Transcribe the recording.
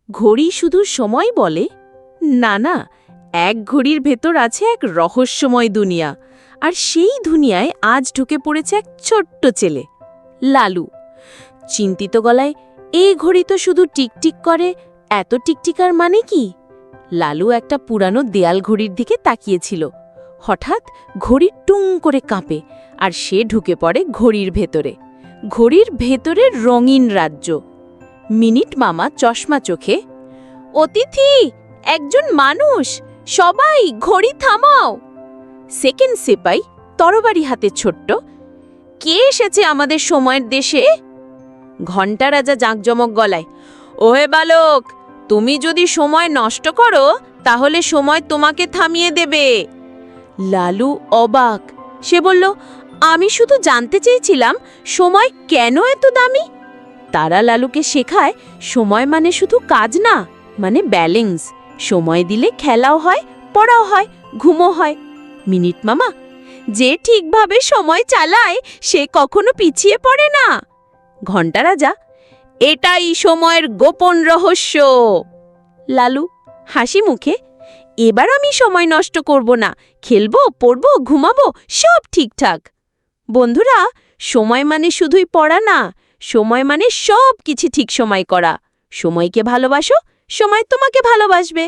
ঘড়ি শুধু সময় বলে? না না, এক ঘড়ির ভেতর আছে এক রহস্যময় দুনিয়া। আর সেই দুনিয়ায় আজ ঢুকে পড়েছে এক ছোট্ট ছেলে, লালু। চিন্তিত গলায়, এই ঘড়ি তো শুধু টিকটিক করে, এত টিকটিকার মানে কি? লালু একটা পুরানো দেয়াল ঘড়ির দিকে তাকিয়েছিল। হঠাৎ ঘড়ি টুং করে কাঁপে, আর সে ঢুকে পড়ে ঘড়ির ভেতরে। ঘড়ির ভেতরের রঙিন রাজ্য। মিনিট মামা চশমা চোখে, অতিথি, একজন মানুষ, সবাই ঘড়ি থামাও। সেকেন্ড সেপাই তরবারি হাতে ছোট্ট, কে এসেছে আমাদের সময়ের দেশে? ঘণ্টা রাজা জাঁকজমক গলায়, ওহে বালক, তুমি যদি সময় নষ্ট করো তাহলে সময় তোমাকে থামিয়ে দেবে। লালু অবাক। সে বলল, আমি শুধু জানতে চেয়েছিলাম সময় কেন এত দামি। তারা লালুকে শেখায়, সময় মানে শুধু কাজ না, মানে ব্যালেন্স। সময় দিলে খেলাও হয়, পড়াও হয়, ঘুমও হয়। মিনিট মামা, যে ঠিকভাবে সময় চালায় সে কখনো পিছিয়ে পড়ে না। ঘণ্টা রাজা, এটাই সময়ের গোপন রহস্য। লালু হাসি মুখে, এবার আমি সময় নষ্ট করব না, খেলবো, পড়বো, ঘুমাবো, সব ঠিকঠাক। বন্ধুরা, সময় মানে শুধুই পড়া না, সময় মানে সব কিছু ঠিক সময় করা। সময়কে ভালোবাসো, সময় তোমাকে ভালোবাসবে।